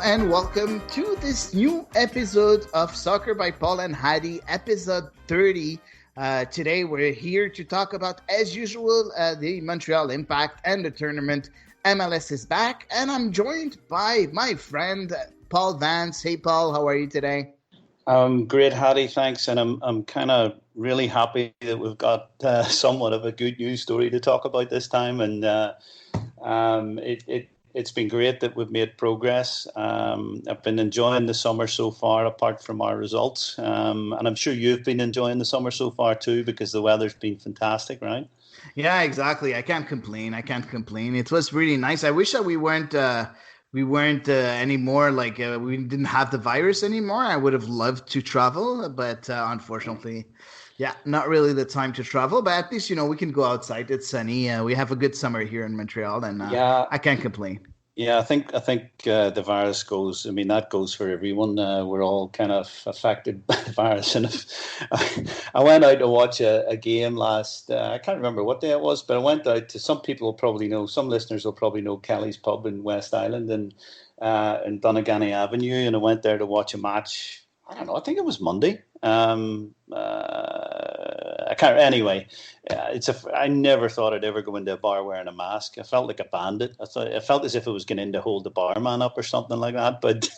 and welcome to this new episode of Soccer by Paul and Hady, episode 30. Today we're here to talk about, as usual, the Montreal Impact and the tournament. MLS is back, and I'm joined by my friend Paul Vance. Hey Paul, how are you today? Great, Hady, thanks. And I'm kind of really happy that we've got somewhat of a good news story to talk about this time. And it's been great that we've made progress. I've been enjoying the summer so far, apart from our results. And I'm sure you've been enjoying the summer so far too, because the weather's been fantastic, right? Yeah, exactly. I can't complain. It was really nice. I wish that we weren't anymore, we didn't have the virus anymore. I would have loved to travel, but unfortunately, not really the time to travel. But at least, we can go outside. It's sunny. We have a good summer here in Montreal, and I can't complain. Yeah, I think the virus goes. I mean, that goes for everyone. We're all kind of affected by the virus. And I went out to watch a game last. I can't remember what day it was, but I went out to. Some people will probably know. Some listeners will probably know Kelly's Pub in West Island and in Donegal Avenue, and I went there to watch a match. I don't know. I think it was Monday. I can't. Anyway, I never thought I'd ever go into a bar wearing a mask. I felt like a bandit. I felt as if I was going in to hold the barman up or something like that. But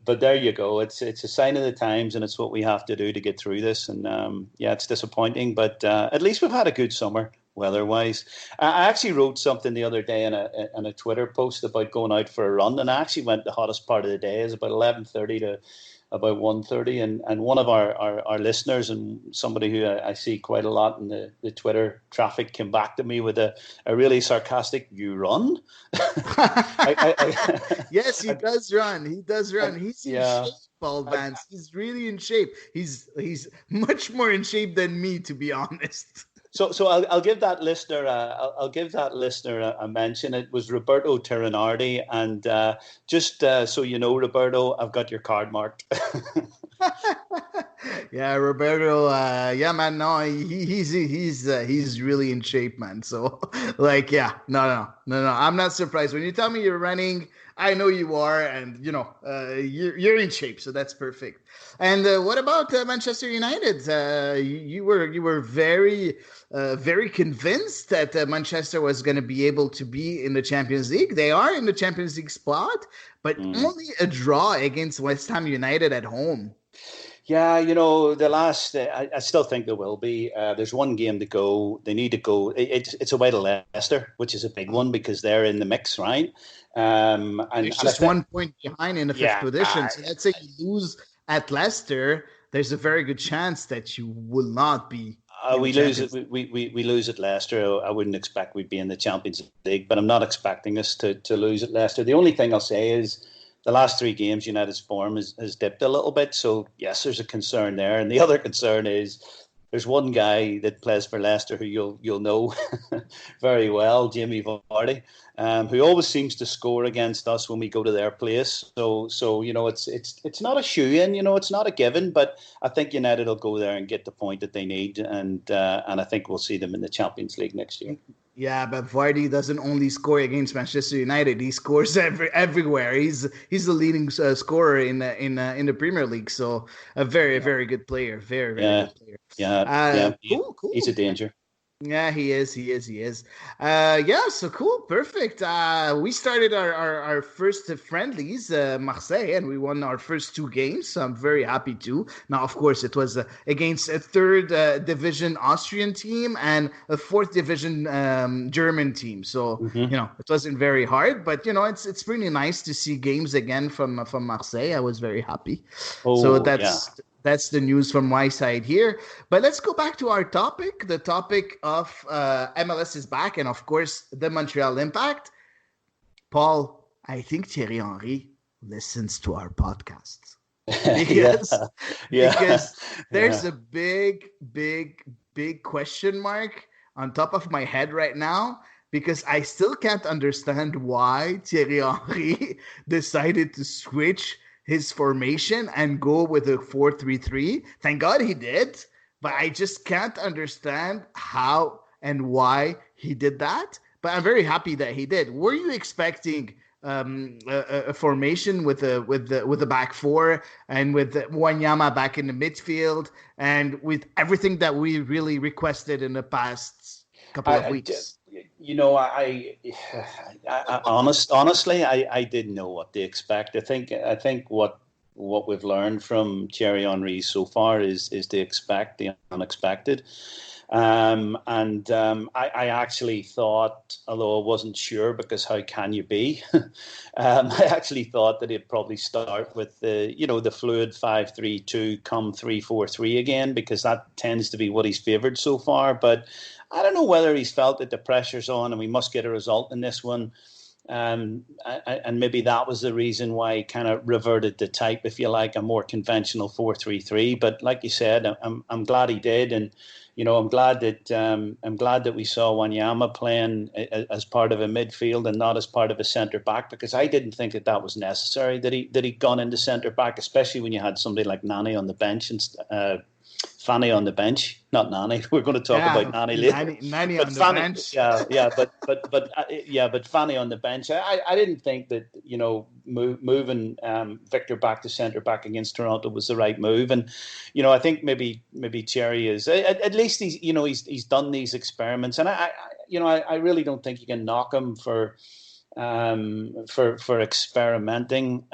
but there you go. It's a sign of the times, and it's what we have to do to get through this. And it's disappointing, but at least we've had a good summer weather-wise. I actually wrote something the other day in a Twitter post about going out for a run, and I actually went the hottest part of the day is about 11:30 to about 1:30, and one of our listeners and somebody who I see quite a lot in the Twitter traffic came back to me with a really sarcastic, "You run?" Yes, he does run. He's in shape, Paul Vance. He's really in shape. He's much more in shape than me, to be honest. So I'll give that listener a mention. It was Roberto Tirinardi, and just so you know, Roberto, I've got your card marked. Yeah, Roberto. Man. No, he's really in shape, man. So no. I'm not surprised when you tell me you're running. I know you are, and you're in shape, so that's perfect. And what about Manchester United? You were very convinced that Manchester was going to be able to be in the Champions League. They are in the Champions League spot, but only a draw against West Ham United at home. Yeah, the last. I still think there will be. There's one game to go. They need to go. It's away to Leicester, which is a big one because they're in the mix, right? And it's just 1 point behind in the fifth position. So let's say you lose at Leicester, there's a very good chance that you will not be. We lose it. We lose at Leicester. I wouldn't expect we'd be in the Champions League, but I'm not expecting us to lose at Leicester. The only thing I'll say is the last three games, United's form has dipped a little bit. So yes, there's a concern there, and the other concern is there's one guy that plays for Leicester who you'll know very well, Jamie Vardy, who always seems to score against us when we go to their place. So it's not a shoe-in, it's not a given, but I think United will go there and get the point that they need, and I think we'll see them in the Champions League next year. Yeah, but Vardy doesn't only score against Manchester United; he scores everywhere. He's the leading scorer in the Premier League. So a very good player. Very good player. Yeah, cool. He's a danger. Yeah, he is. So cool. Perfect. We started our first friendlies, Marseille, and we won our first two games. So I'm very happy too. Now, of course, it was against a third division Austrian team and a fourth division German team. So, it wasn't very hard, but, it's really nice to see games again from Marseille. I was very happy. That's the news from my side here. But let's go back to our topic. The topic of MLS is back, and of course, the Montreal Impact. Paul, I think Thierry Henry listens to our podcasts. Because there's a big question mark on top of my head right now, because I still can't understand why Thierry Henry decided to switch his formation and go with a 4-3-3. Thank God he did, but I just can't understand how and why he did that. But I'm very happy that he did. Were you expecting a formation with the back four and with Wanyama back in the midfield and with everything that we really requested in the past couple of weeks. Honestly, I didn't know what to expect. I think what we've learned from Thierry Henry so far is to expect the unexpected. I actually thought, although I wasn't sure because how can you be, I actually thought that he'd probably start with the fluid 5-3-2, come 3-4-3 again, because that tends to be what he's favoured so far. But I don't know whether he's felt that the pressure's on and we must get a result in this one. And maybe that was the reason why he kind of reverted to type, if you like, a more conventional 4-3-3. But like you said, I'm glad he did, and I'm glad that we saw Wanyama playing as part of a midfield and not as part of a centre back, because I didn't think that was necessary, that he'd gone into centre back, especially when you had somebody like Nani on the bench and Fanny on the bench, not Nani. We're going to talk about Nani later. Nani on the bench. But Fanny on the bench. I didn't think that moving Victor back to centre back against Toronto was the right move, and I think maybe Thierry is at least he's done these experiments, and I really don't think you can knock him for experimenting,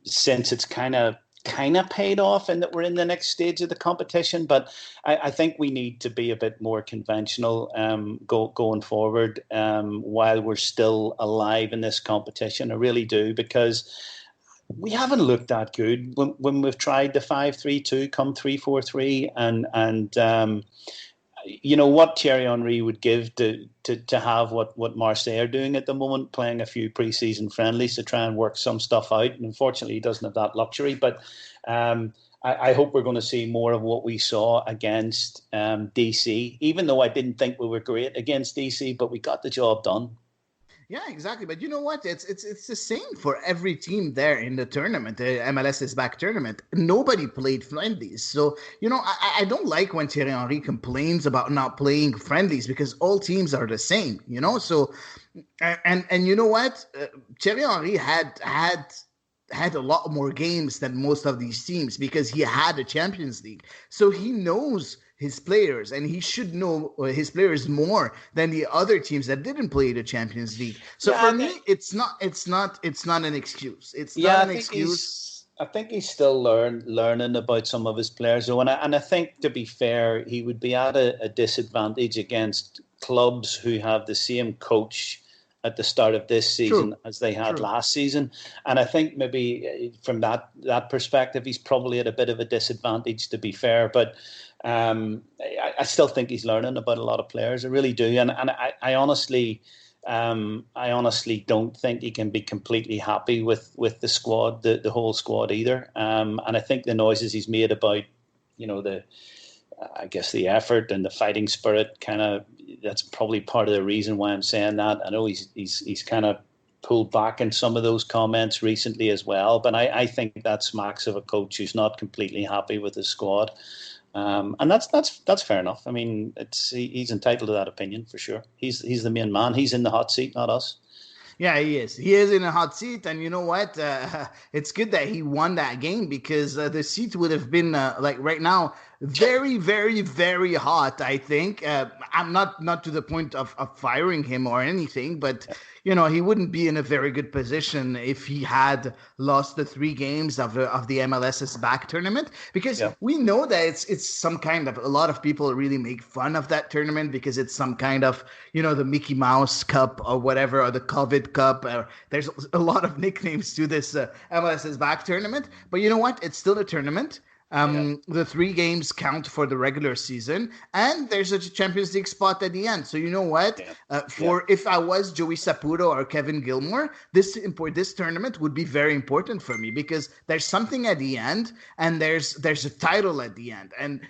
since it's kind of paid off and that we're in the next stage of the competition. But I think we need to be a bit more conventional going forward while we're still alive in this competition. I really do, because we haven't looked that good when we've tried the 5-3-2, come 3-4-3, and what Thierry Henry would give to have what Marseille are doing at the moment, playing a few pre-season friendlies to try and work some stuff out. And unfortunately, he doesn't have that luxury. But I hope we're going to see more of what we saw against DC, even though I didn't think we were great against DC, but we got the job done. Yeah, exactly. But you know what? It's the same for every team there in the tournament, the MLS back tournament. Nobody played friendlies. So, I don't like when Thierry Henry complains about not playing friendlies, because all teams are the same, So, and you know what? Thierry Henry had a lot more games than most of these teams, because he had a Champions League. So he knows his players, and he should know his players more than the other teams that didn't play the Champions League. So for me, it's not an excuse. It's not an excuse. I think he's still learning about some of his players, though, and I think, to be fair, he would be at a disadvantage against clubs who have the same coach at the start of this season as they had last season. And I think maybe from that perspective, he's probably at a bit of a disadvantage, to be fair. But I still think he's learning about a lot of players. I really do. And I honestly don't think he can be completely happy with the squad, the whole squad either. And I think the noises he's made about, the effort and the fighting spirit, that's probably part of the reason why I'm saying that. I know he's kind of pulled back in some of those comments recently as well, but I think that smacks of a coach who's not completely happy with his squad. And that's fair enough. I mean, he's entitled to that opinion for sure. He's the main man. He's in the hot seat, not us. Yeah, he is. He is in a hot seat, and you know what? It's good that he won that game, because the seat would have been right now very, very, very hot. I think I'm not to the point of firing him or anything, but he wouldn't be in a very good position if he had lost the 3 games of the MLS's back tournament, because we know that it's some kind of, a lot of people really make fun of that tournament because it's some kind of the Mickey Mouse Cup or whatever, or the COVID Cup. There's a lot of nicknames to this MLS's back tournament, but you know what? It's still a tournament. The 3 games count for the regular season, and there's a Champions League spot at the end. So you know what? If I was Joey Saputo or Kevin Gilmore, this tournament would be very important for me, because there's something at the end, and there's a title at the end, and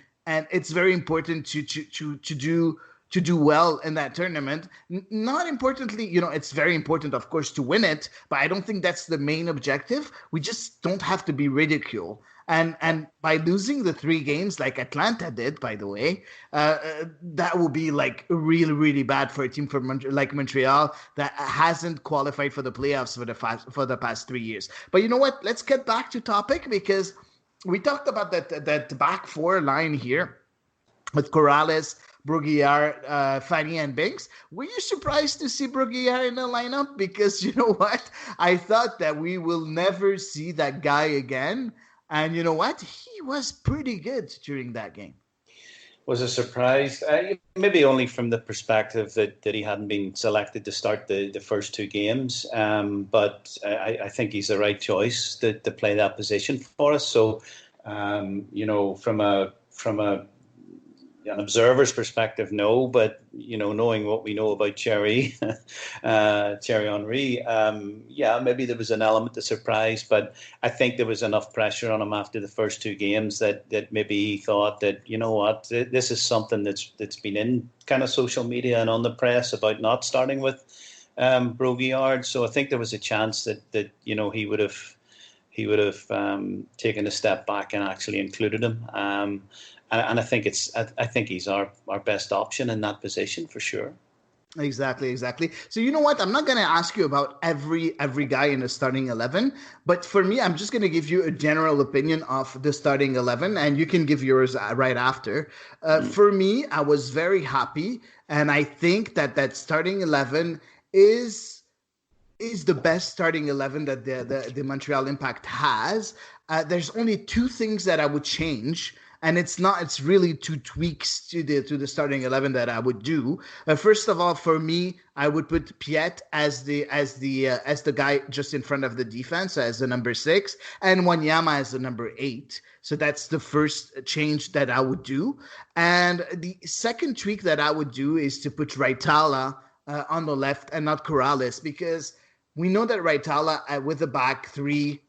it's very important to do well in that tournament. Not importantly, it's very important, of course, to win it, but I don't think that's the main objective. We just don't have to be ridiculed. And by losing the 3 games like Atlanta did, by the way, that will be like really, really bad for a team like Montreal that hasn't qualified for the playoffs for the past 3 years. But you know what? Let's get back to topic, because we talked about that back 4 line here with Corrales, Braguière, Fanny, and Binks. Were you surprised to see Braguière in the lineup? Because you know what? I thought that we will never see that guy again. And you know what? He was pretty good during that game. Was a surprise, maybe only from the perspective that he hadn't been selected to start the first 2 games. But I think he's the right choice to play that position for us. So, from an observer's perspective, no, but knowing what we know about Thierry Henry, maybe there was an element of surprise, but I think there was enough pressure on him after the first 2 games that maybe he thought that, you know what, this is something that's been in kind of social media and on the press about not starting with Braguière. So I think there was a chance that he would have taken a step back and actually included him. And I think he's our best option in that position for sure. Exactly. So you know what? I'm not going to ask you about every guy in the starting 11, but for me, I'm just going to give you a general opinion of the starting 11, and you can give yours right after. For me, I was very happy, and I think that starting 11 is the best starting 11 that the Montreal Impact has. There's only 2 things that I would change. And it's really 2 tweaks to the starting 11 that I would do. First of all, for me, I would put Piet as the guy just in front of the defense as the number 6, and Wanyama as the number 8. So that's the first change that I would do. And the second tweak that I would do is to put Raitala on the left and not Corrales, because we know that Raitala with the back 3,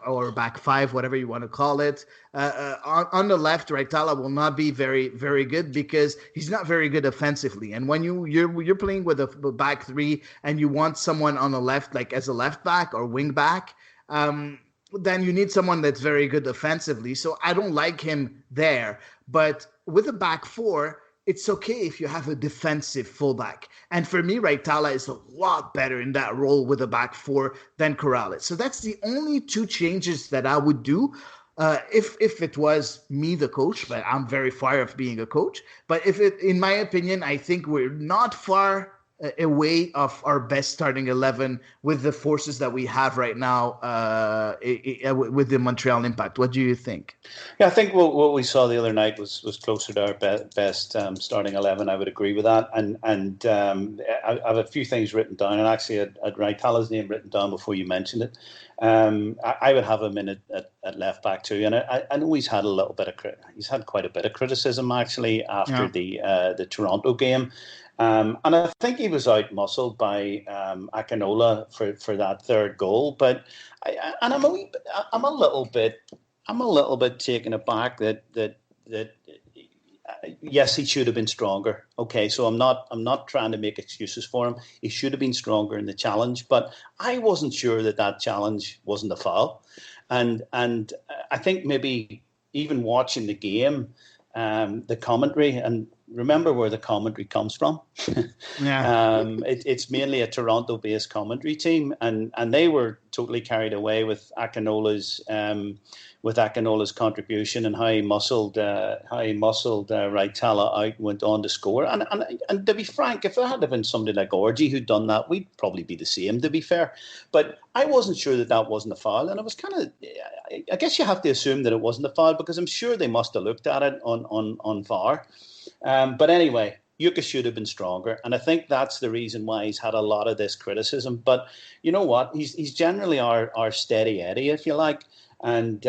or back 5, whatever you want to call it, on the left, Raitala will not be very, very good because he's not very good offensively. And when you're playing with a back 3 and you want someone on the left, like as a left back or wing back, then you need someone that's very good offensively. So I don't like him there. But with a back 4, it's okay if you have a defensive fullback. And for me, Raitala is a lot better in that role with a back 4 than Corrales. So that's the only 2 changes that I would do if it was me, the coach, but I'm very far of being a coach. But in my opinion, I think we're not far away of our best starting 11 with the forces that we have right now with the Montreal Impact. What do you think? Yeah, I think what we saw the other night was closer to our best starting 11. I would agree with that. And I have a few things written down, and actually I had Raitala's name written down before you mentioned it. I would have him in at left back too, and I know he's had quite a bit of criticism actually after the Toronto game. And I think he was out-muscled by Akinola for that third goal. But I'm a little bit taken aback that yes, he should have been stronger. Okay, so I'm not trying to make excuses for him. He should have been stronger in the challenge, but I wasn't sure that challenge wasn't a foul. And I think maybe even watching the game, the commentary, and remember where the commentary comes from. It's mainly a Toronto-based commentary team, and they were totally carried away with Akinola's contribution and how he muscled Raitala out and went on to score. And to be frank, if it had been somebody like Orji who'd done that, we'd probably be the same, to be fair. But I wasn't sure that wasn't a foul, and I was I guess you have to assume that it wasn't a foul because I'm sure they must have looked at it on VAR. But anyway, Yuka should have been stronger, and I think that's the reason why he's had a lot of this criticism. But you know what? He's generally our steady Eddie, if you like. And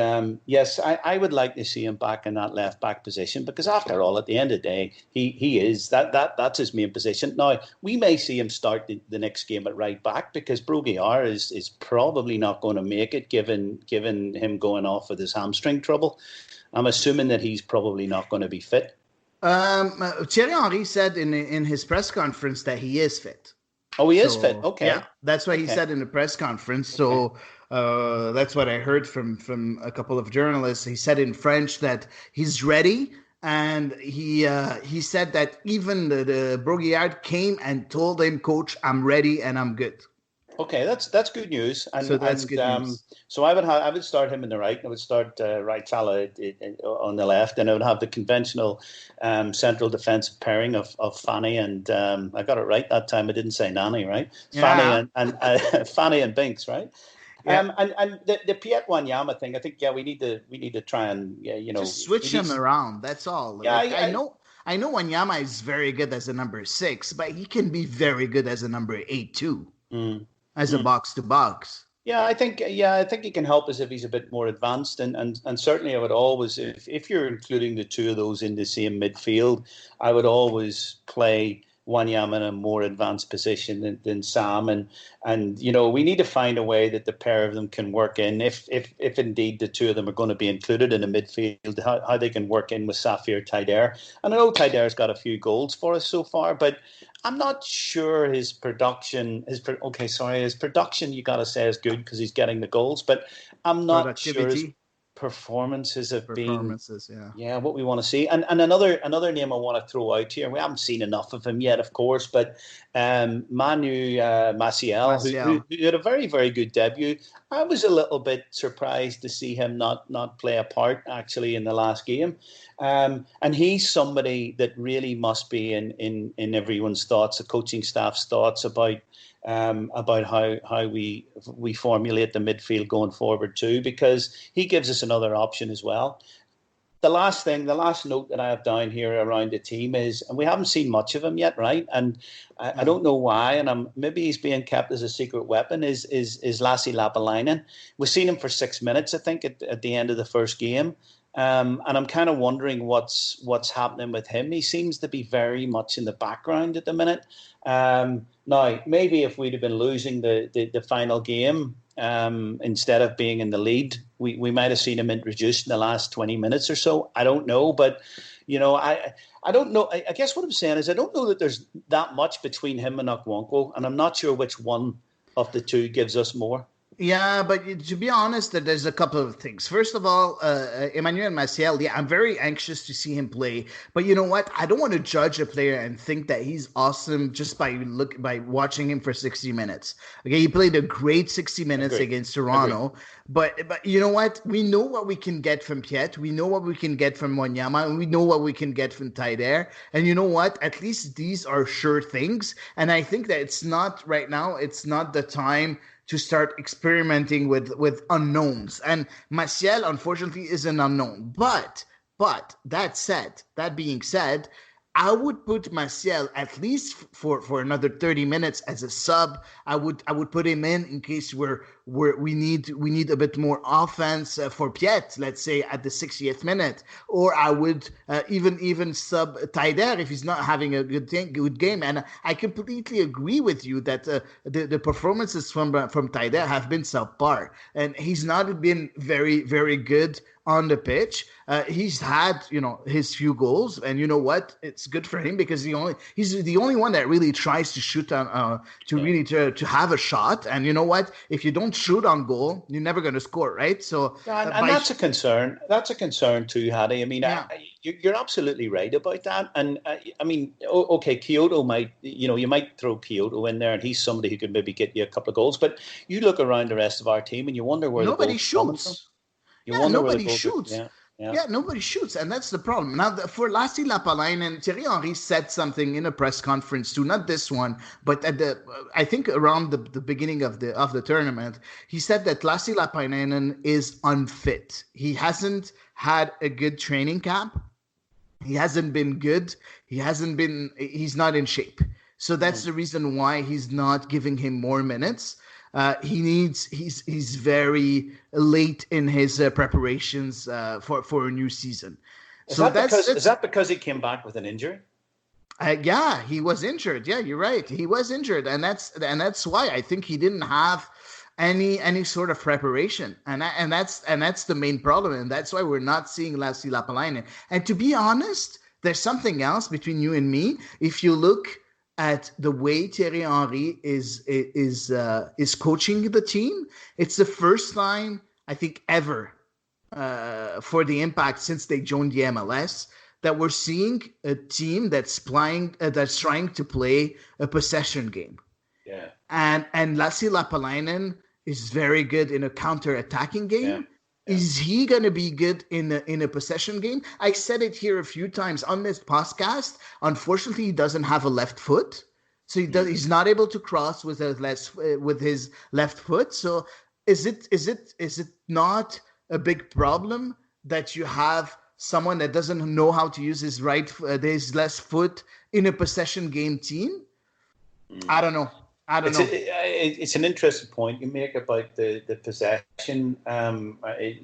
yes, I would like to see him back in that left back position because, after all, at the end of the day, he is that's his main position. Now we may see him start the next game at right back because Braguière is probably not going to make it, given him going off with his hamstring trouble. I'm assuming that he's probably not going to be fit. Thierry Henry said in his press conference that he is fit. Oh, he is fit. Okay. Yeah, that's what he said in the press conference. So That's what I heard from a couple of journalists. He said in French that he's ready, and he said that even the Broguillard came and told him, "Coach, I'm ready and I'm good." Okay, that's good news. So that's good news. So I would start him in the right. I would start right fella on the left, and I would have the conventional central defensive pairing of Fanny and I got it right that time. I didn't say Nani, right? Yeah. Fanny and Binks, right? Yeah. And the Piet Wanyama thing, I think we need to try and just switch him around. That's all. Yeah, like, I know Wanyama is very good as a number 6, but he can be very good as a number 8 too. As a box to box. Yeah, I think he can help us if he's a bit more advanced, and certainly I would always, if you're including the two of those in the same midfield, I would always play Wanyama in a more advanced position than Sam, and we need to find a way that the pair of them can work in, if indeed the two of them are going to be included in the midfield, how they can work in with Safir Taider. And I know Taider's got a few goals for us so far, but I'm not sure his production, you got to say is good because he's getting the goals, but I'm not sure his performances have been what we want to see. And another name I want to throw out here, we haven't seen enough of him yet, of course, but Manu Maciel, who had a very, very good debut. I was a little bit surprised to see him not play a part actually in the last game. And he's somebody that really must be in everyone's thoughts, the coaching staff's thoughts about how we formulate the midfield going forward too, because he gives us another option as well. The last note that I have down here around the team is, and we haven't seen much of him yet, right? And I don't know why, and maybe he's being kept as a secret weapon, is Lassi Lapalainen. We've seen him for 6 minutes, I think, at the end of the first game. And I'm kind of wondering what's happening with him. He seems to be very much in the background at the minute. Now, maybe if we'd have been losing the final game, instead of being in the lead, we might have seen him introduced in the last 20 minutes or so. I don't know, but I don't know. I guess what I'm saying is I don't know that there's that much between him and Okwonkwo, and I'm not sure which one of the two gives us more. Yeah, but to be honest, there's a couple of things. First of all, Emmanuel Maciel, I'm very anxious to see him play. But you know what? I don't want to judge a player and think that he's awesome just by watching him for 60 minutes. Okay, he played a great 60 minutes against Toronto. But you know what? We know what we can get from Piet. We know what we can get from Wanyama. And we know what we can get from Taider. And you know what? At least these are sure things. And I think that it's not the time to start experimenting with unknowns. And Maciel, unfortunately, is an unknown. But that being said, I would put Maciel at least for another 30 minutes as a sub. I would put him in case we need a bit more offense for Piet, let's say at the 60th minute, or I would even sub Taider if he's not having a good game. And I completely agree with you that the performances from Taider have been subpar, and he's not been very, very good on the pitch. He's had, his few goals, and you know what? It's good for him because he's the only one that really tries to shoot on, to have a shot. And you know what? If you don't shoot on goal, you're never going to score, right? So, and that's a concern. That's a concern too, Hady. I mean, you're absolutely right about that. And Kyoto might, you might throw Kyoto in there, and he's somebody who could maybe get you a couple of goals. But you look around the rest of our team, and you wonder where nobody shoots. Nobody shoots. Nobody shoots, and that's the problem. Now, for Lassi Lapalainen, Thierry Henry said something in a press conference too, not this one, but I think around the beginning of the tournament, he said that Lassi Lapalainen is unfit. He hasn't had a good training camp. He hasn't been good. He's not in shape. So that's the reason why he's not giving him more minutes. He's very late in his preparations for a new season. Is that because he came back with an injury? He was injured. Yeah, you're right. He was injured, and that's why I think he didn't have any sort of preparation, and that's the main problem, and that's why we're not seeing Lassi Lapalainen. And to be honest, there's something else between you and me. If you look at the way Thierry Henry is coaching the team. It's the first time I think ever for the Impact since they joined the MLS that we're seeing a team that's trying to play a possession game. Yeah. And Lassi Lapalainen is very good in a counter-attacking game. Yeah. Yeah. Is he going to be good in a possession game? I said it here a few times on this podcast. Unfortunately, he doesn't have a left foot, so he's not able to cross with his left foot. So is it not a big problem that you have someone that doesn't know how to use his left foot in a possession game team? I don't know. It's an interesting point you make about the possession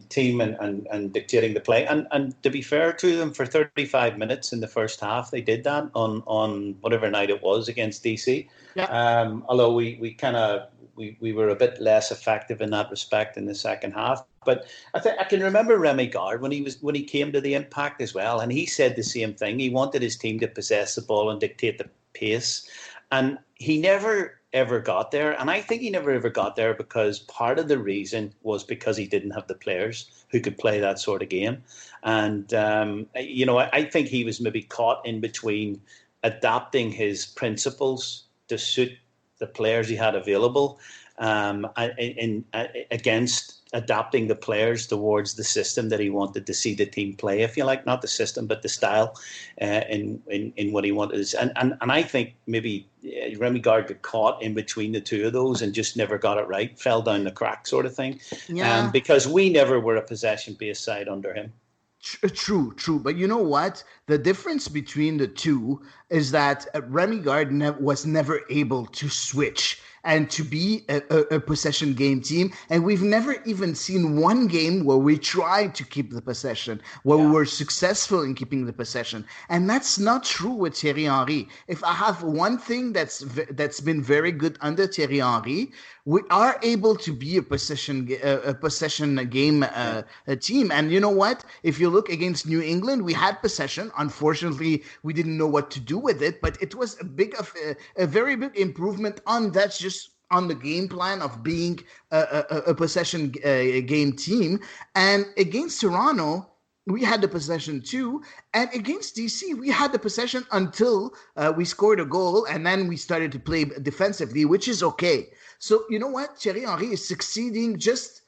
team and dictating the play. And to be fair to them, for 35 minutes in the first half, they did that on whatever night it was against DC. Yeah. Although we were a bit less effective in that respect in the second half. But I can remember Remy Gard when he came to the Impact as well, and he said the same thing. He wanted his team to possess the ball and dictate the pace, and he never ever got there. And I think he never ever got there because part of the reason was because he didn't have the players who could play that sort of game. And I think he was maybe caught in between adapting his principles to suit the players he had available, against adapting the players towards the system that he wanted to see the team play, if you like, not the system, but the style in what he wanted. And I think maybe Remy Gard got caught in between the two of those and just never got it right, fell down the crack sort of thing. Yeah. Because we never were a possession-based side under him. True. But you know what? The difference between the two is that Remy Gard was never able to switch and to be a possession game team. And we've never even seen one game where we tried to keep the possession, where we were successful in keeping the possession. And that's not true with Thierry Henry. If I have one thing that's been very good under Thierry Henry, we are able to be a possession game team. And you know what? If you look against New England, we had possession. Unfortunately, we didn't know what to do with it, but it was a very big improvement on that, just on the game plan of being a possession game team. And against Toronto, we had the possession too. And against DC, we had the possession until we scored a goal, and then we started to play defensively, which is okay. So you know what? Thierry Henry is succeeding just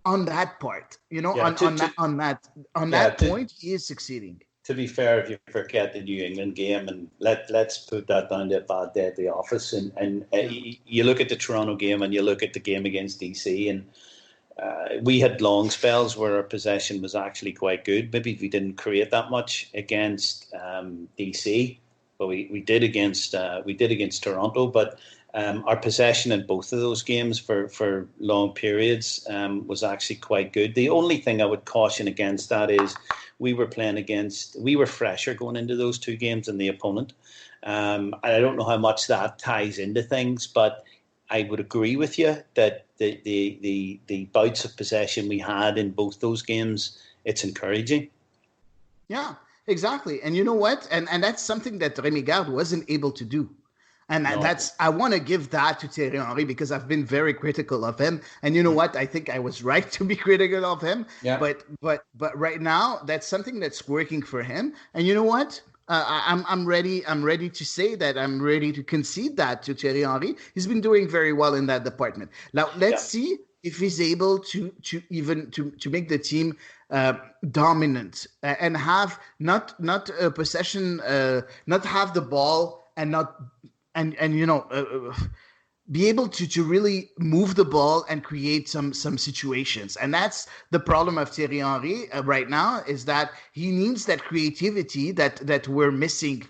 on that part. You know, on that point, he is succeeding. To be fair, if you forget the New England game, and let's put that down to a bad day at the office, and you look at the Toronto game and you look at the game against DC, and we had long spells where our possession was actually quite good. Maybe we didn't create that much against DC, but we did against Toronto. But our possession in both of those games for long periods was actually quite good. The only thing I would caution against that is we were fresher going into those two games than the opponent. I don't know how much that ties into things, but I would agree with you that the bouts of possession we had in both those games, it's encouraging. Yeah, exactly. And you know what? And that's something that Remy Gard wasn't able to do. And I want to give that to Thierry Henry because I've been very critical of him. And you know what? I think I was right to be critical of him. Yeah. But right now, that's something that's working for him. And you know what? I'm ready to say that. I'm ready to concede that to Thierry Henry. He's been doing very well in that department. Now let's see if he's able to make the team dominant and have not a possession, not have the ball and not. And be able to really move the ball and create some situations. And that's the problem of Thierry Henry right now, is that he needs that creativity that we're missing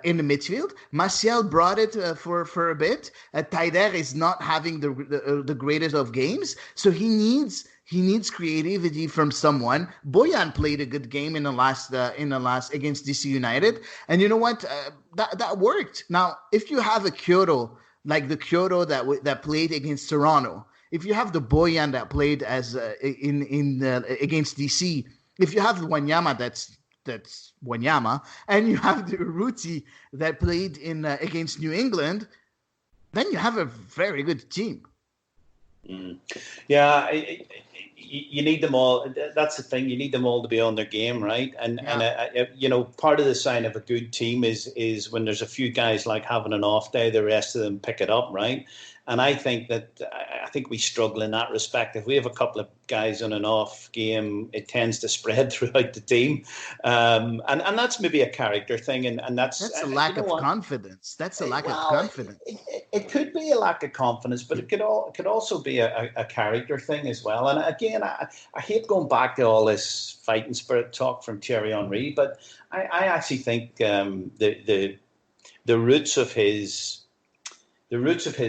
in the midfield. Martial brought it for a bit. Taider is not having the greatest of games, so he needs creativity from someone. Boyan played a good game in the last against DC United, and you know what? That worked. Now, if you have a Kyoto like the Kyoto that played against Toronto, if you have the Boyan that played as against DC, if you have Wanyama that's that's Wanyama, and you have the Urruti that played in against New England, then you have a very good team. Yeah, you need them all. That's the thing. You need them all to be on their game, right? And part of the sign of a good team is when there's a few guys like having an off day, the rest of them pick it up, right? And I think we struggle in that respect. If we have a couple of guys on an off game, it tends to spread throughout the team, and that's maybe a character thing, and that's a lack of confidence. That's a lack of confidence. It could be a lack of confidence, but it could also be a character thing as well. And again, I hate going back to all this fighting spirit talk from Thierry Henry, but I actually think the roots of his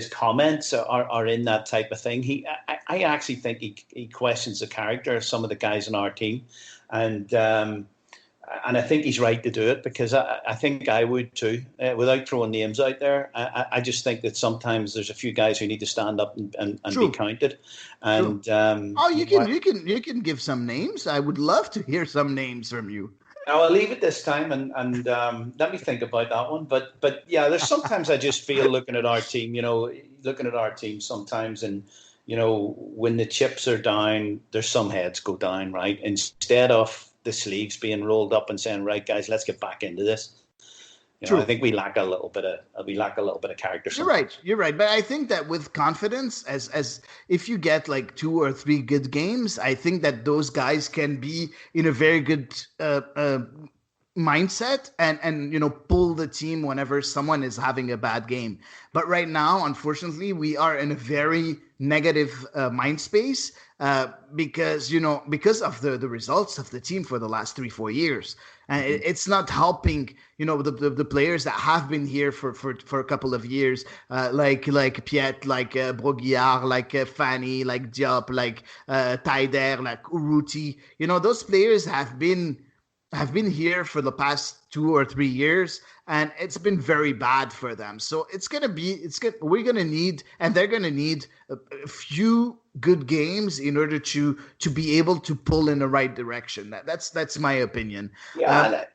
comments are in that type of thing. I actually think he questions the character of some of the guys on our team, and I think he's right to do it, because I think I would too, without throwing names out there. I just think that sometimes there's a few guys who need to stand up and be counted. And you can give some names. I would love to hear some names from you. I'll leave it this time and let me think about that one. But yeah, there's sometimes I just feel looking at our team sometimes, and when the chips are down, there's some heads go down, right? Instead of the sleeves being rolled up and saying, right, guys, let's get back into this. I think we lack a little bit of character. You're right. But I think that with confidence, as if you get like 2 or 3 good games, I think that those guys can be in a very good mindset and pull the team whenever someone is having a bad game. But right now, unfortunately, we are in a very negative mind space because of the results of the team for the last 3-4 years. And it's not helping, the players that have been here for a couple of years, like Piet, like Broguillard, like Fanny, like Diop, like Taider, like Urruti. Those players have been here for the past 2 or 3 years, and it's been very bad for them. So we're gonna need, and they're gonna need a few good games in order to be able to pull in the right direction. That's my opinion. I'm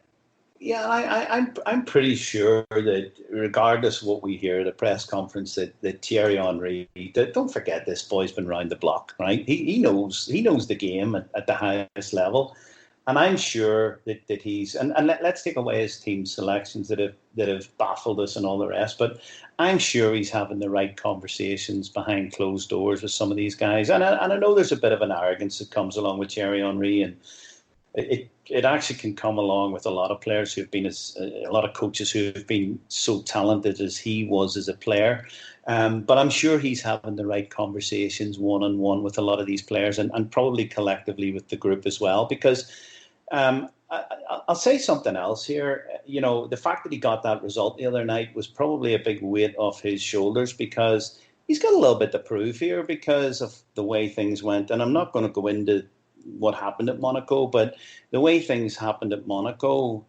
pretty sure that regardless of what we hear at a press conference, that Thierry Henry, don't forget this boy's been round the block, right? He knows the game at the highest level. And I'm sure that he's, and let's take away his team selections that have baffled us and all the rest, but I'm sure he's having the right conversations behind closed doors with some of these guys. And I know there's a bit of an arrogance that comes along with Thierry Henry, and it actually can come along with a lot of players who've been a lot of coaches who've been so talented as he was as a player. But I'm sure he's having the right conversations one-on-one with a lot of these players, and probably collectively with the group as well, because I'll say something else here. The fact that he got that result the other night was probably a big weight off his shoulders, because he's got a little bit to prove here because of the way things went. And I'm not going to go into what happened at Monaco, but the way things happened at Monaco,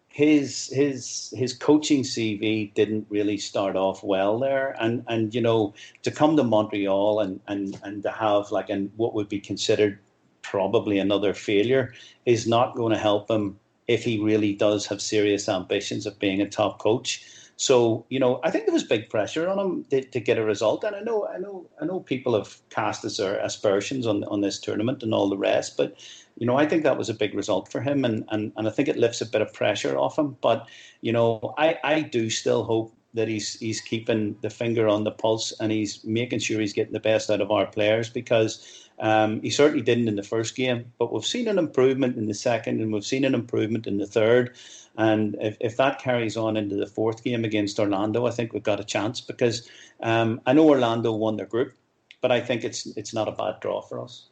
his coaching CV didn't really start off well there, and to come to Montreal and to have what would be considered probably another failure is not going to help him if he really does have serious ambitions of being a top coach. So, I think there was big pressure on him to get a result. And I know people have cast their aspersions on this tournament and all the rest, but I think that was a big result for him, and I think it lifts a bit of pressure off him. But I do still hope that he's keeping the finger on the pulse, and he's making sure he's getting the best out of our players, because he certainly didn't in the first game, but we've seen an improvement in the second, and we've seen an improvement in the third. And if that carries on into the fourth game against Orlando, I think we've got a chance, because I know Orlando won their group, but I think it's not a bad draw for us.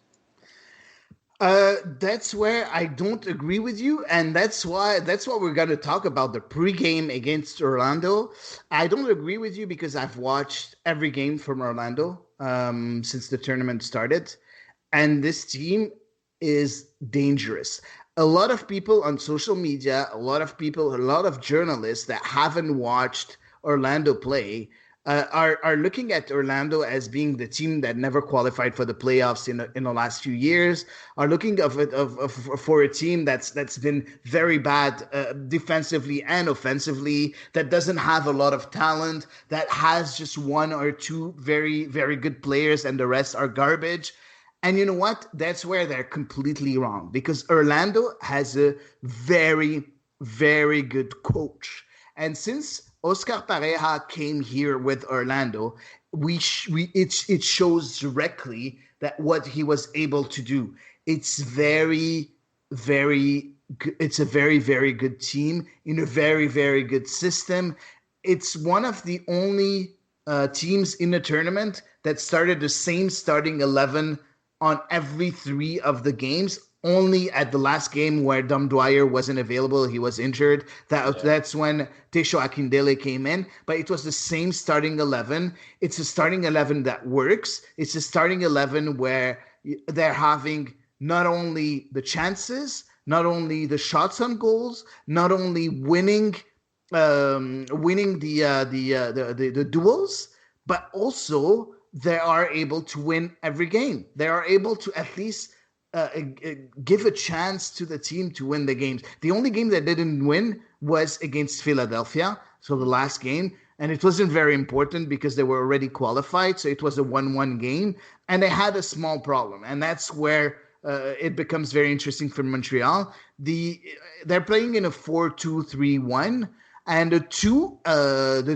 That's where I don't agree with you, and that's what we're going to talk about, the pregame against Orlando. I don't agree with you because I've watched every game from Orlando since the tournament started, and this team is dangerous. A lot of people on social media, a lot of journalists that haven't watched Orlando play are looking at Orlando as being the team that never qualified for the playoffs in the last few years, are looking for a team that's been very bad defensively and offensively, that doesn't have a lot of talent, that has just one or two very, very good players and the rest are garbage. And you know what? That's where they're completely wrong, because Orlando has a very, very good coach. And since Oscar Pareja came here with Orlando, it shows directly that what he was able to do. It's a very, very good team in a very, very good system. It's one of the only teams in the tournament that started the same starting 11 on every 3 of the games. Only at the last game where Dom Dwyer wasn't available, he was injured. That's when Tesho Akindele came in. But it was the same starting 11. It's a starting 11 that works. It's a starting 11 where they're having not only the chances, not only the shots on goals, not only winning the duels, but also they are able to win every game. They are able to at least give a chance to the team to win the games. The only game that they didn't win was against Philadelphia, so the last game, and it wasn't very important because they were already qualified, so it was a 1-1 game, and they had a small problem, and that's where it becomes very interesting for Montreal. They're playing in a 4-2-3-1, and the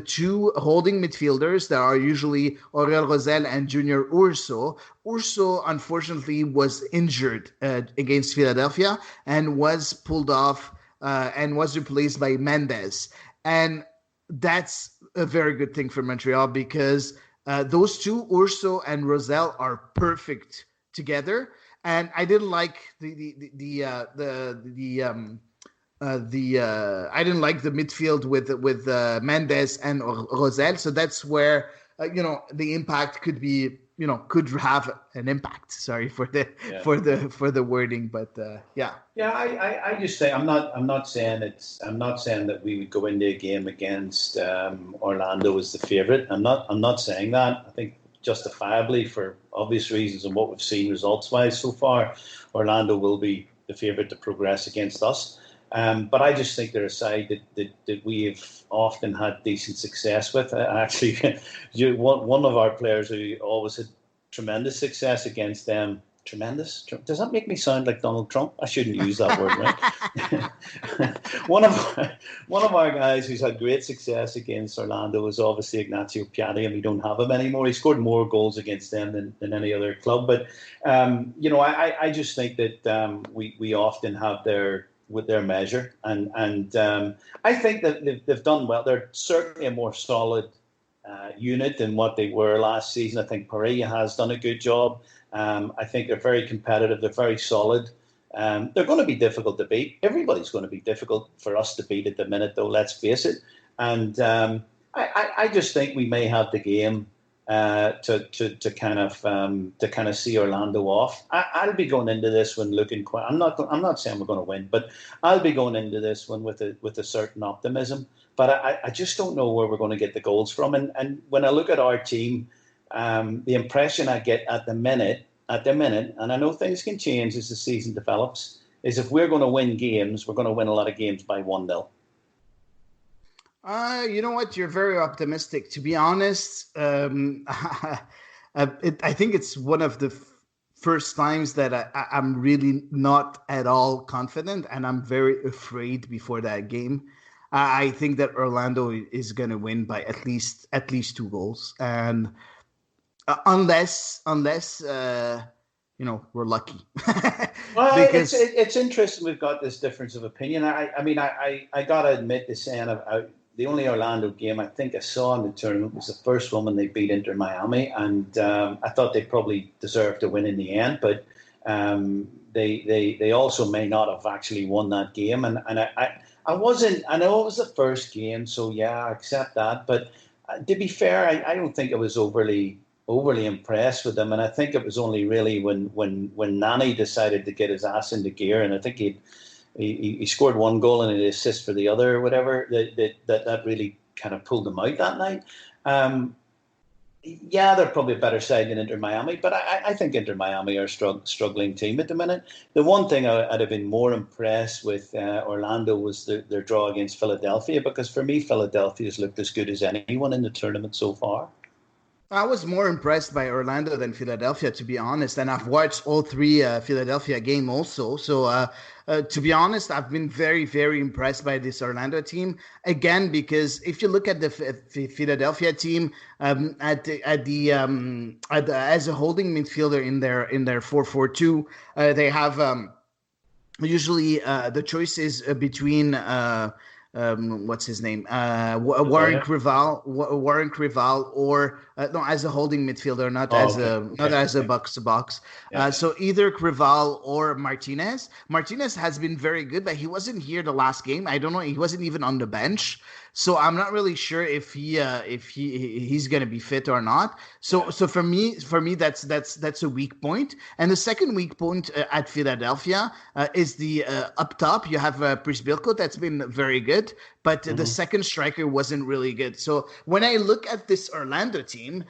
two holding midfielders that are usually Aurel Rosel and Junior Urso. Urso, unfortunately, was injured against Philadelphia and was pulled off and was replaced by Mendes. And that's a very good thing for Montreal, because those two, Urso and Rosel, are perfect together. And I didn't like I didn't like the midfield with Mendes and Rosel, so that's where the impact could be, could have an impact. Sorry for the wording, but yeah. Yeah, I just say I'm not saying that we would go into a game against Orlando as the favorite. I'm not saying that. I think justifiably, for obvious reasons and what we've seen results wise so far, Orlando will be the favorite to progress against us. But I just think they're a side that we have often had decent success with. Actually, one of our players who always had tremendous success against them. Tremendous? Does that make me sound like Donald Trump? I shouldn't use that word, right? One of our guys who's had great success against Orlando is obviously Ignacio Piatti, and we don't have him anymore. He scored more goals against them than any other club. But I just think that we often have their measure, and I think that they've done well. They're certainly a more solid unit than what they were last season. I think Pareja has done a good job. I think they're very competitive. They're very solid. They're going to be difficult to beat. Everybody's going to be difficult for us to beat at the minute, though. Let's face it. And I just think we may have the game to kind of see Orlando off. I'll be going into this one looking quite. I'm not saying we're going to win, but I'll be going into this one with a certain optimism. But I just don't know where we're going to get the goals from. And when I look at our team, the impression I get at the minute, and I know things can change as the season develops, is if we're going to win games, we're going to win a lot of games by 1-0. You know what? You're very optimistic. To be honest, I think it's one of the first times that I'm really not at all confident, and I'm very afraid before that game. I think that Orlando is going to win by at least 2 goals, and unless we're lucky. Well, because it's interesting. We've got this difference of opinion. I gotta admit, the only Orlando game I think I saw in the tournament was the first one when they beat Inter Miami, and I thought they probably deserved to win in the end, but they also may not have actually won that game. And I wasn't. I know it was the first game, so yeah, I accept that. But to be fair, I don't think I was overly impressed with them, and I think it was only really when Nani decided to get his ass into gear, and I think he scored 1 goal and an assist for the other, or whatever, that really kind of pulled him out that night. Yeah, they're probably a better side than Inter Miami, but I think Inter Miami are a struggling team at the minute. The one thing I'd have been more impressed with Orlando was their draw against Philadelphia, because for me, Philadelphia's looked as good as anyone in the tournament so far. I was more impressed by Orlando than Philadelphia, to be honest. And I've watched all three Philadelphia games also. So, to be honest, I've been very, very impressed by this Orlando team. Again, because if you look at the Philadelphia team as a holding midfielder in their 4-4-2, they have usually the choice is between. What's his name? Warren Creval, or no, as a holding midfielder, not as a box to box. So either Creval or Martinez. Martinez has been very good, but he wasn't here the last game. I don't know. He wasn't even on the bench. So I'm not really sure if he's going to be fit or not. So for me that's a weak point. And the second weak point at Philadelphia is the up top. You have Prisbilko that's been very good, but the second striker wasn't really good. So when I look at this Orlando team,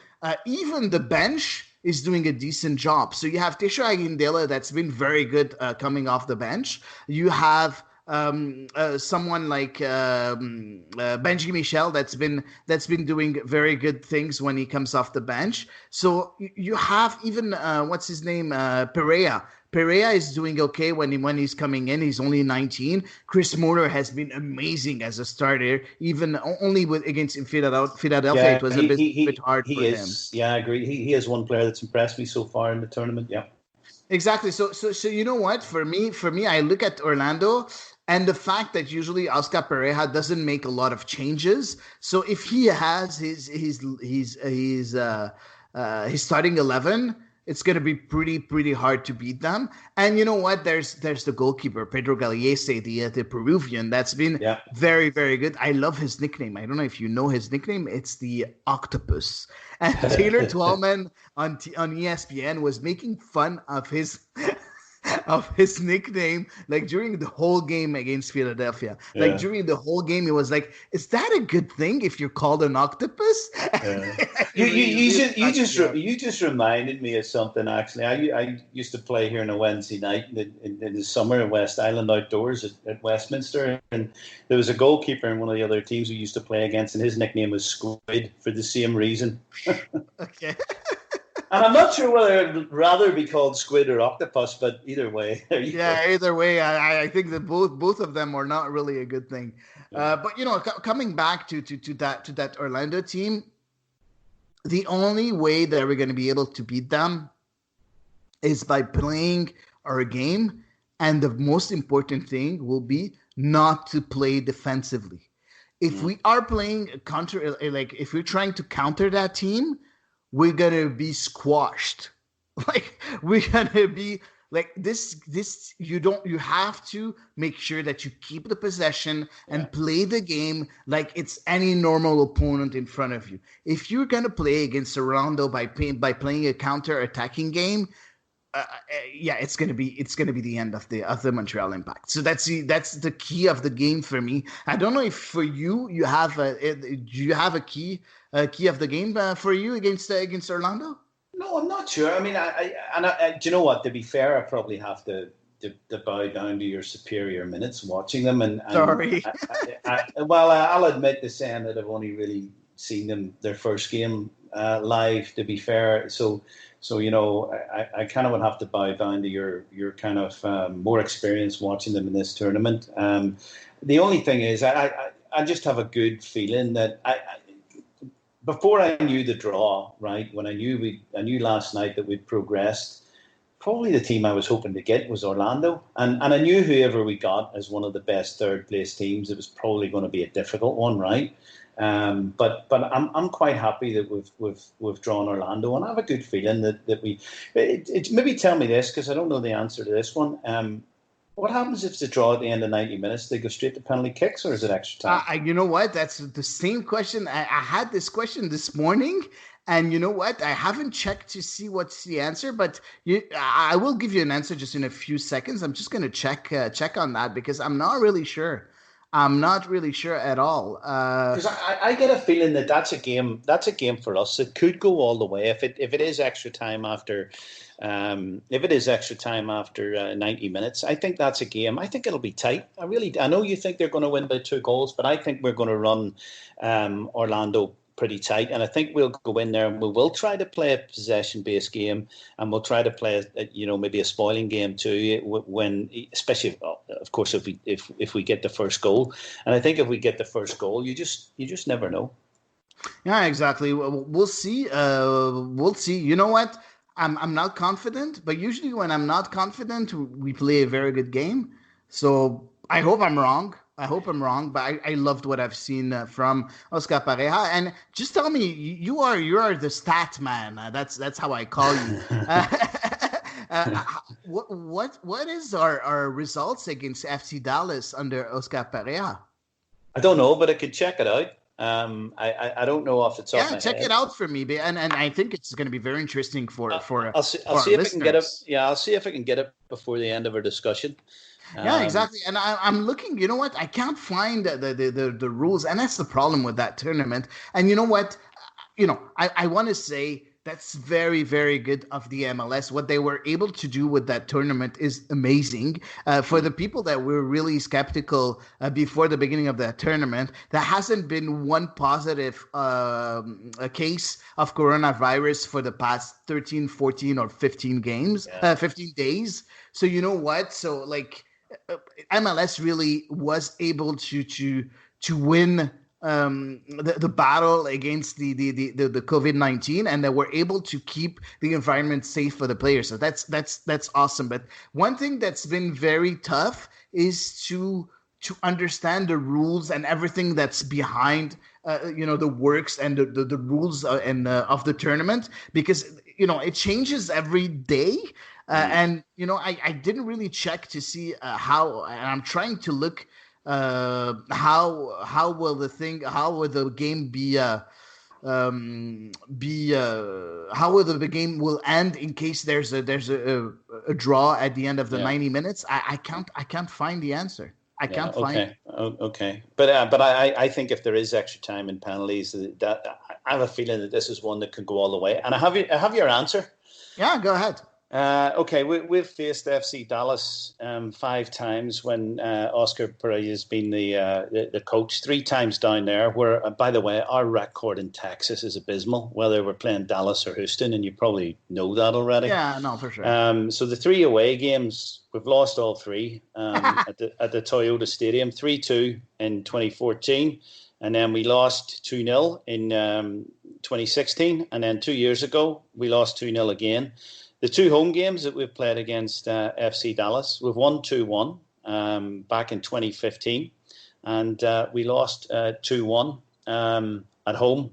even the bench is doing a decent job. So you have Tesho Agindela that's been very good coming off the bench. You have someone like Benji Michel that's been doing very good things when he comes off the bench. So you have even what's his name, Perea. Perea is doing okay when he's coming in. He's only 19. Chris Moore has been amazing as a starter, even only against Philadelphia. It was a bit hard for him. Yeah, I agree. He is one player that's impressed me so far in the tournament. Yeah. Exactly. So you know what? For me, I look at Orlando and the fact that usually Oscar Pereira doesn't make a lot of changes. So if he has his starting 11, it's going to be pretty hard to beat them. And you know what? There's the goalkeeper, Pedro Gallese, the Peruvian. That's been very, very good. I love his nickname. I don't know if you know his nickname. It's the Octopus. And Taylor Twellman on ESPN was making fun of his nickname, like during the whole game against Philadelphia. Like during the whole game, it was like, is that a good thing if you're called an octopus? You just reminded me of something. Actually, I used to play here on a Wednesday night in the summer in West Island outdoors at Westminster, and there was a goalkeeper in one of the other teams we used to play against, and his nickname was Squid for the same reason. Okay. And I'm not sure whether I'd rather be called Squid or Octopus, but either way. Either way, I think that both of them are not really a good thing. But coming back to that Orlando team, the only way that we're going to be able to beat them is by playing our game, and the most important thing will be not to play defensively. If we are playing counter, like if we're trying to counter that team, we're gonna be squashed. Like we're gonna be like this. You have to make sure that you keep the possession and play the game like it's any normal opponent in front of you. If you're gonna play against Orlando by playing a counter-attacking game, it's gonna be the end of the Montreal Impact. So that's the key of the game for me. I don't know if for you have do you have a key of the game for you against Orlando? No, I'm not sure. I mean, I do you know what? To be fair, I probably have to bow down to your superior minutes watching them. And sorry. I'll admit to saying that I've only really seen their first game live. To be fair, so I kind of would have to bow down to your kind of more experience watching them in this tournament. The only thing is, I just have a good feeling that before I knew the draw, right, when I knew last night that we'd progressed, probably the team I was hoping to get was Orlando. And I knew whoever we got as one of the best third place teams, it was probably going to be a difficult one, right? But I'm quite happy that we've drawn Orlando, and I have a good feeling that we maybe tell me this, because I don't know the answer to this one. What happens if it's a draw at the end of 90 minutes? They go straight to penalty kicks, or is it extra time? You know what? That's the same question. I had this question this morning, and you know what? I haven't checked to see what's the answer, but I will give you an answer just in a few seconds. I'm just going to check on that because I'm not really sure. I'm not really sure at all. Because I get a feeling that that's a game for us. It could go all the way if it is extra time after. If it is extra time after 90 minutes, I think that's a game. I think it'll be tight. I know you think they're going to win by 2 goals, but I think we're going to run Orlando pretty tight, and I think we'll go in there and we will try to play a possession-based game, and we'll try to play maybe a spoiling game too. When, especially, of course, if we get the first goal, and I think if we get the first goal, you just never know. Yeah, exactly. We'll see. We'll see. You know what? I'm not confident, but usually when I'm not confident, we play a very good game. So I hope I'm wrong. But I loved what I've seen from Oscar Pareja. And just tell me, you are the stat man. That's how I call you. What is our results against FC Dallas under Oscar Pareja? I don't know, but I could check it out. I don't know off the top of my head. Check it out for me, and I think it's going to be very interesting for I'll see if I can get it. Yeah, I'll see if I can get it before the end of our discussion. Yeah, exactly. And I'm looking. You know what? I can't find the rules, and that's the problem with that tournament. And you know what? I want to say that's very, very good of the MLS. What they were able to do with that tournament is amazing. For the people that were really skeptical before the beginning of that tournament, there hasn't been one positive case of coronavirus for the past 13, 14, or 15 games, 15 days. So you know what? So MLS really was able to win the battle against the COVID-19, and they were able to keep the environment safe for the players. So that's awesome. But one thing that's been very tough is to understand the rules and everything that's behind the works and the rules of the tournament, because it changes every day. And I didn't really check to see how, and I'm trying to look how will the game be how will the game will end in case there's a draw at the end of the 90 minutes. I can't find the answer. I can't find it. Okay. But I think if there is extra time and penalties, that I have a feeling that this is one that could go all the way. And I have your answer. Yeah, go ahead. Okay, we've faced FC Dallas 5 times when Oscar Pareja has been the coach, 3 times down there, where, by the way, our record in Texas is abysmal, whether we're playing Dallas or Houston, and you probably know that already. Yeah, no, for sure. So the 3 away games, we've lost all 3 at the Toyota Stadium, 3-2 in 2014, and then we lost 2-0 in 2016, and then 2 years ago, we lost 2-0 again. The 2 home games that we've played against FC Dallas, we've won 2-1 back in 2015, and we lost 2-1 at home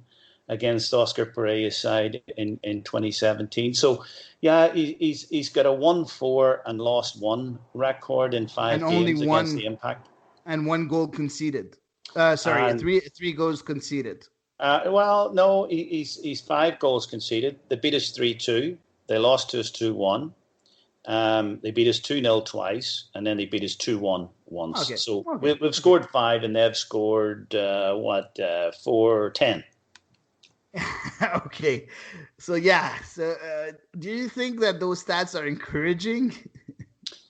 against Oscar Pareja's side in 2017. So, yeah, he's got a 1-4 and lost 1 record in 5 games against the Impact. And 1 goal conceded. Three goals conceded. Well, no, he's 5 goals conceded. They beat us 3-2. They lost to us 2-1. They beat us 2-0 twice, and then they beat us 2-1 once. Okay. So we've scored 5, and they've scored 4-10. Okay. So yeah. So do you think that those stats are encouraging?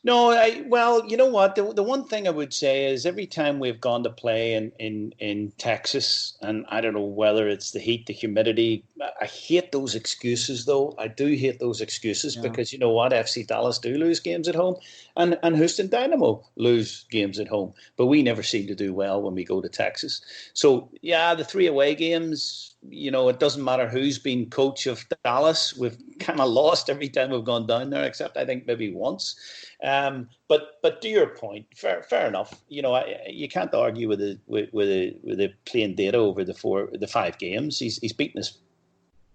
No, well, you know what? The one thing I would say is every time we've gone to play in Texas, and I don't know whether it's the heat, the humidity, I hate those excuses, though. I do hate those excuses because you know what? FC Dallas do lose games at home, and Houston Dynamo lose games at home. But we never seem to do well when we go to Texas. So, yeah, the 3 away games, it doesn't matter who's been coach of Dallas. We've kind of lost every time we've gone down there, except I think maybe once. But to your point, fair enough. You can't argue with the plain data over the 5 games. He's beaten us.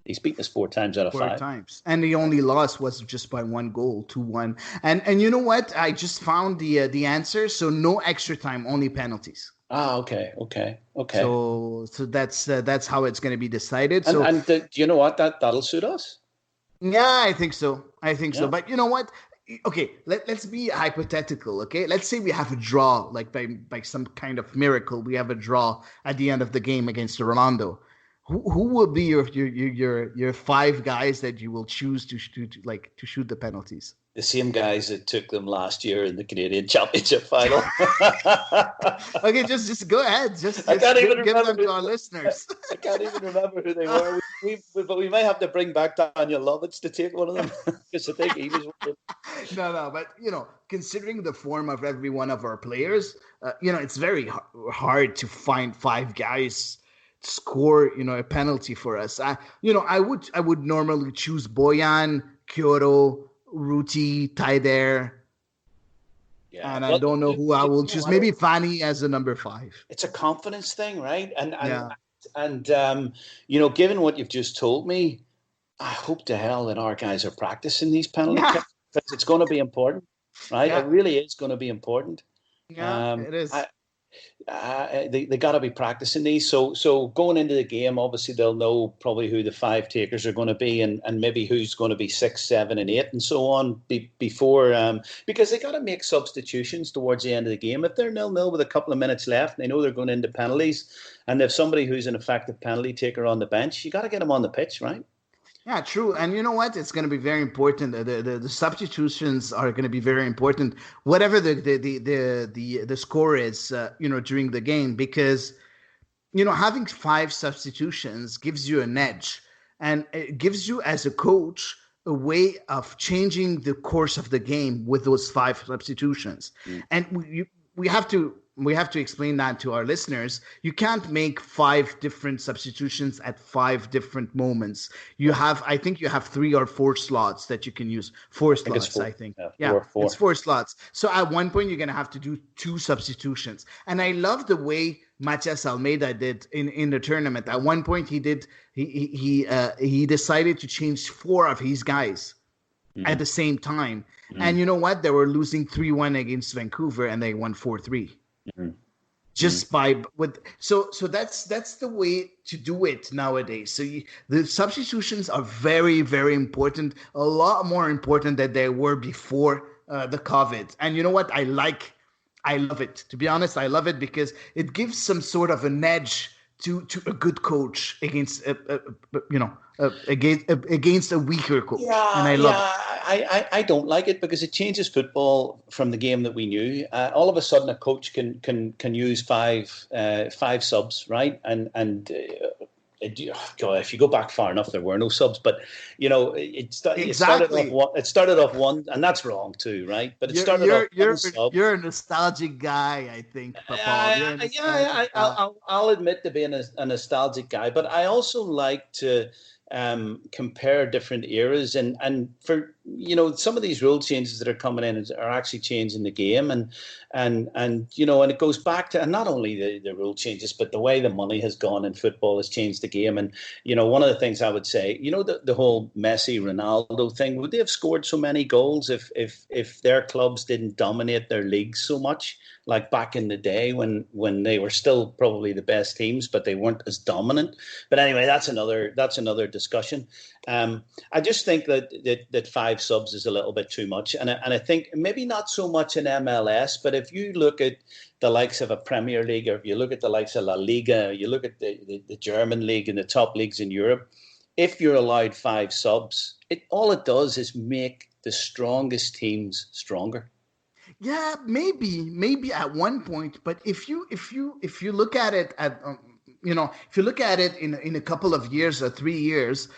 He's beaten us 4 times out of 5. 4 times, and the only loss was just by 1 goal, 2-1. And you know what? I just found the answer. So no extra time, only penalties. Okay. So that's how it's going to be decided. And do you know what? That'll suit us. Yeah, I think so. But you know what? Okay, let's be hypothetical, okay? Let's say we have a draw, like by some kind of miracle, we have a draw at the end of the game against Rolando. Who will be your five guys that you will choose to shoot the penalties? The same guys that took them last year in the Canadian Championship final. Okay, just go ahead. Just I can't even give remember them to our listeners. I can't even remember who they were. But we might have to bring back Daniel Lovitz to take one of them because I think he was. No, but considering the form of every one of our players, it's very hard to find five guys to score, a penalty for us. I would normally choose Boyan, Kyoto, Ruti, Taider. Yeah, and I don't know who I will choose. Maybe Fanny as a number 5. It's a confidence thing, right? And given what you've just told me, I hope to hell that our guys are practicing these penalty kicks because it's going to be important, right? Yeah. It really is going to be important. Yeah, it is. They got to be practicing these. So going into the game, obviously they'll know probably who the 5 takers are going to be, and maybe who's going to be 6, 7, and 8, and so on before because they got to make substitutions towards the end of the game. If they're 0-0 with a couple of minutes left, and they know they're going into penalties, and if somebody who's an effective penalty taker on the bench, you got to get them on the pitch, right? Yeah, true. And you know what? It's going to be very important. The substitutions are going to be very important, whatever the score is, during the game, because, having 5 substitutions gives you an edge, and it gives you as a coach a way of changing the course of the game with those 5 substitutions. And we have to explain that to our listeners. You can't make 5 different substitutions at 5 different moments. I think you have 3 or 4 slots that you can use. 4 slots, I think. Yeah, 4. It's 4 slots. So at one point, you're going to have to do 2 substitutions. And I love the way Matias Almeida did in the tournament. At one point, he decided to change 4 of his guys at the same time. And you know what? They were losing 3-1 against Vancouver, and they won 4-3. Just so that's the way to do it nowadays. So the substitutions are very, very important, a lot more important than they were before the COVID. And you know what? I love it. To be honest, I love it because it gives some sort of an edge to a good coach against against a weaker coach. And I love it. I don't like it because it changes football from the game that we knew. All of a sudden, a coach can use five subs, right? And if you go back far enough, there were no subs. But it started off one, and that's wrong too, right? But it started off one sub. You're a nostalgic guy, I think, Paul. I'll admit to being a nostalgic guy, but I also like to compare different eras, and for some of these rule changes that are coming in are actually changing the game, and it goes back to, and not only the rule changes, but the way the money has gone in football has changed the game. And one of the things I would say, the whole Messi Ronaldo thing, would they have scored so many goals if their clubs didn't dominate their leagues so much, like back in the day when they were still probably the best teams, but they weren't as dominant? But anyway, that's another discussion. I just think that 5 subs is a little bit too much, and I think maybe not so much in MLS, but if you look at the likes of a Premier League, or if you look at the likes of La Liga, you look at the German league and the top leagues in Europe, if you're allowed 5 subs, all it does is make the strongest teams stronger. Yeah, maybe at one point, but if you look at it if you look at it in a couple of years or 3 years,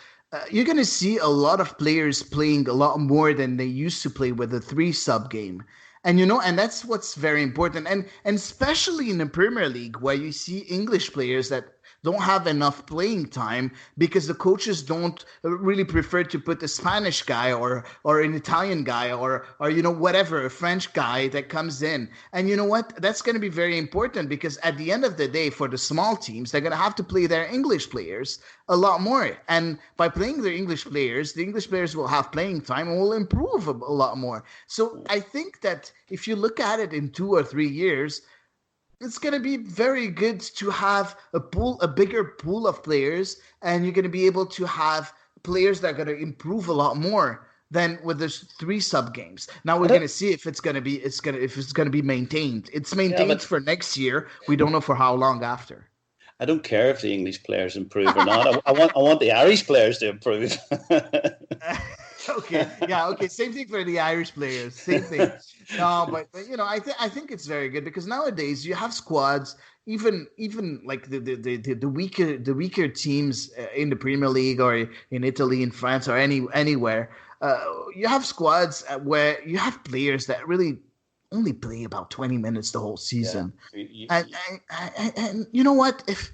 you're going to see a lot of players playing a lot more than they used to play with a 3 sub game. And and that's what's very important, and especially in the Premier League, where you see English players that don't have enough playing time because the coaches don't really prefer to put a Spanish guy or an Italian guy or whatever, a French guy that comes in. And you know what? That's going to be very important, because at the end of the day, for the small teams, they're going to have to play their English players a lot more. And by playing their English players, the English players will have playing time and will improve a lot more. So I think that if you look at it in 2 or 3 years, it's going to be very good to have a bigger pool of players, and you're going to be able to have players that are going to improve a lot more then with there's 3 sub games. Now we're going to see if it's going to be maintained. It's maintained for next year. We don't know for how long after. I don't care if the English players improve or not. I want the Irish players to improve. Okay. Same thing for the Irish players. Same thing. No, but I think it's very good because nowadays you have squads. Even like the weaker teams in the Premier League or in Italy, in France, or anywhere, you have squads where you have players that really only play about 20 minutes the whole season. Yeah. And you know what? If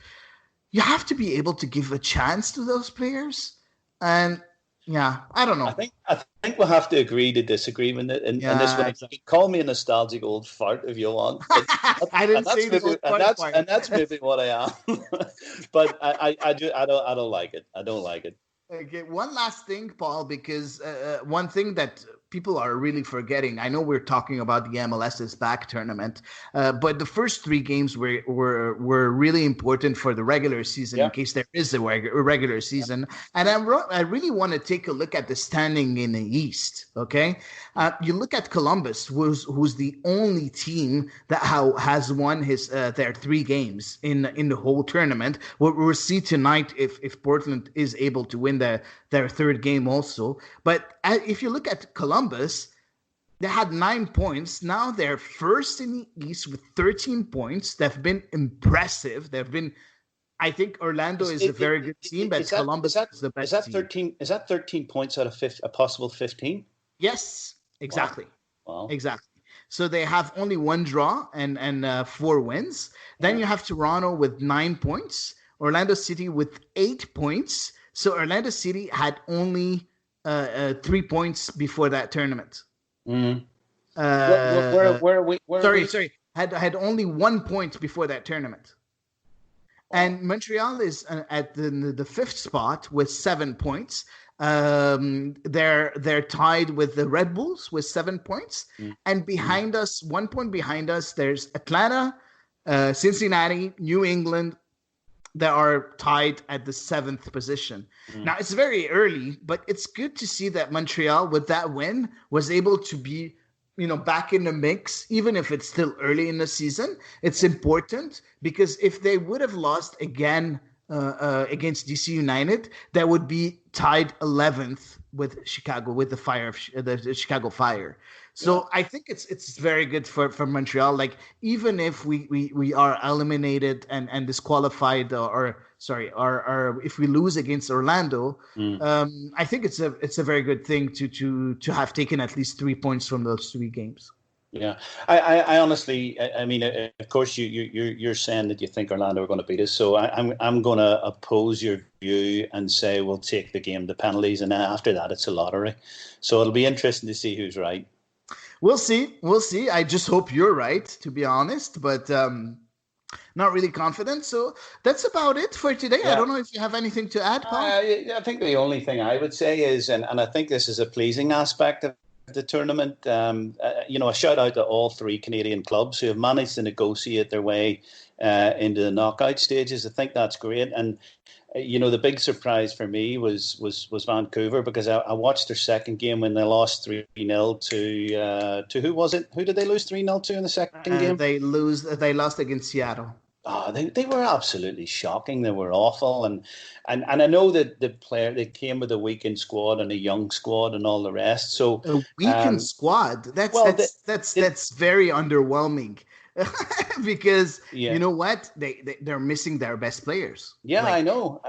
you have to be able to give a chance to those players, and I don't know. I think we'll have to agree to disagree in this one. Exactly. You can call me a nostalgic old fart if you want. I didn't say the old fart. And that's maybe what I am. But I don't like it. I don't like it. Okay, one last thing, Paul, because one thing that people are really forgetting. I know we're talking about the MLS's back tournament, but the first 3 games were really important for the regular season in case there is a regular season. And I really want to take a look at the standing in the East. Okay, you look at Columbus, who's the only team that has won their 3 games in the whole tournament. We'll see tonight if Portland is able to win their 3rd game also. But if you look at Columbus, they had 9 points. Now they're first in the East with 13 points. They've been impressive. I think Orlando is a very good team, but Columbus is the best team. Is that 13 points out of a possible 15? Yes, exactly. Wow. Exactly. So they have only 1 draw and 4 wins. Then you have Toronto with 9 points, Orlando City with 8 points. So Orlando City had only 3 points before that tournament. Mm. Where are we? Sorry. Had only 1 point before that tournament. And Montreal is at the 5th spot with 7 points. They're tied with the Red Bulls with 7 points. And behind us, 1 point behind us, there's Atlanta, Cincinnati, New England, that are tied at the 7th position. Now, it's very early, but it's good to see that Montreal, with that win, was able to be, back in the mix, even if it's still early in the season. It's important because if they would have lost again against DC United, that would be tied 11th with Chicago, with the Chicago Fire. So I think it's very good for Montreal. Like, even if we are eliminated and disqualified, or if we lose against Orlando, I think it's a very good thing to have taken at least 3 points from those 3 games. Yeah, I honestly, I mean, of course, you're saying that you think Orlando are going to beat us. So I'm going to oppose your view and say we'll take the game to penalties, and then after that it's a lottery. So it'll be interesting to see who's right. We'll see. I just hope you're right, to be honest, but not really confident. So that's about it for today. Yeah. I don't know if you have anything to add, Paul. I think the only thing I would say is, and I think this is a pleasing aspect of the tournament, a shout out to all 3 Canadian clubs who have managed to negotiate their way into the knockout stages. I think that's great. And the big surprise for me was Vancouver, because I watched their second game when they lost 3-0 to who was it? Who did they lose 3-0 to in the second game? They lost against Seattle. Oh, they were absolutely shocking. They were awful, and I know that they came with a weakened squad and a young squad and all the rest. So a weakened squad. That's very underwhelming. Because you know what, they're missing their best players. Yeah, I know,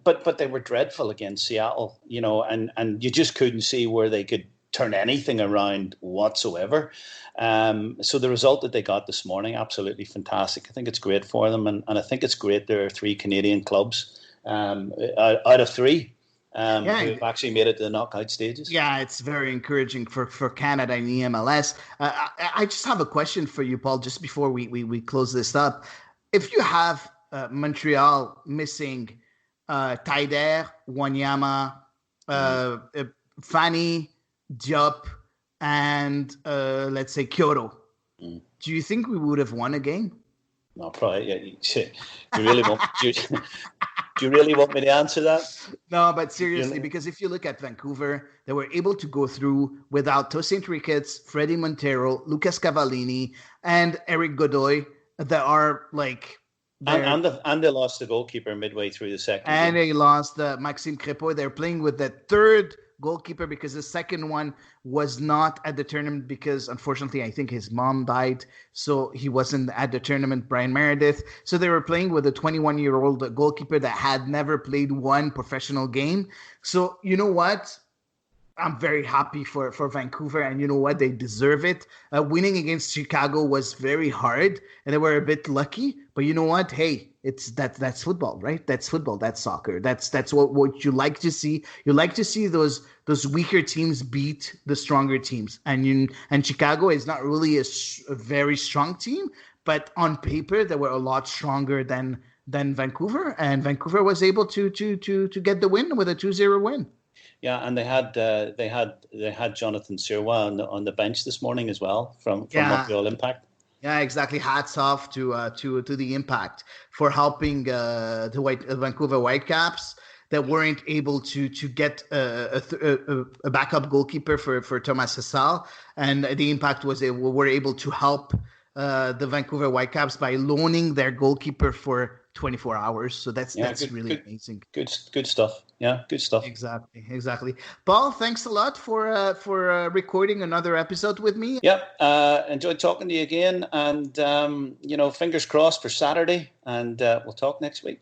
but they were dreadful against Seattle, and you just couldn't see where they could turn anything around whatsoever. So the result that they got this morning, absolutely fantastic. I think it's great for them, and I think it's great there are 3 Canadian clubs out of 3. Who've actually made it to the knockout stages. Yeah, it's very encouraging for Canada and the MLS. I just have a question for you, Paul, just before we close this up. If you have Montreal missing Taider, Wanyama, Fanny, Diop, and let's say Kyoto, do you think we would have won a game? No, probably. Yeah, do you really want? Do you really want me to answer that? No, but seriously, because if you look at Vancouver, they were able to go through without Tosin Ricketts, Freddie Montero, Lucas Cavallini, and Eric Godoy. That are like. And they lost the goalkeeper midway through the second and game. They lost Maxime Crépeau. They're playing with the third goalkeeper because the second one was not at the tournament because, unfortunately, I think his mom died. So he wasn't at the tournament, Brian Meredith. So they were playing with a 21-year-old goalkeeper that had never played one professional game. So you know what? I'm very happy for Vancouver, and you know what? They deserve it. Winning against Chicago was very hard, and they were a bit lucky. But you know what? Hey, that's football, right? That's football. That's soccer. That's what you like to see. You like to see those weaker teams beat the stronger teams, and Chicago is not really a very strong team, but on paper they were a lot stronger than Vancouver, and Vancouver was able to get the win with a 2-0 win. Yeah, and they had Jonathan Sirois on the bench this morning as well from Montreal Impact. Yeah, exactly. Hats off to the Impact for helping the Vancouver Whitecaps that weren't able to get a backup goalkeeper for Thomas Hassal, and the Impact were able to help the Vancouver Whitecaps by loaning their goalkeeper for 24 hours. So that's really amazing. Good stuff. Yeah, good stuff. Exactly. Paul, thanks a lot for recording another episode with me. Yep. Enjoyed talking to you again, and fingers crossed for Saturday, and we'll talk next week.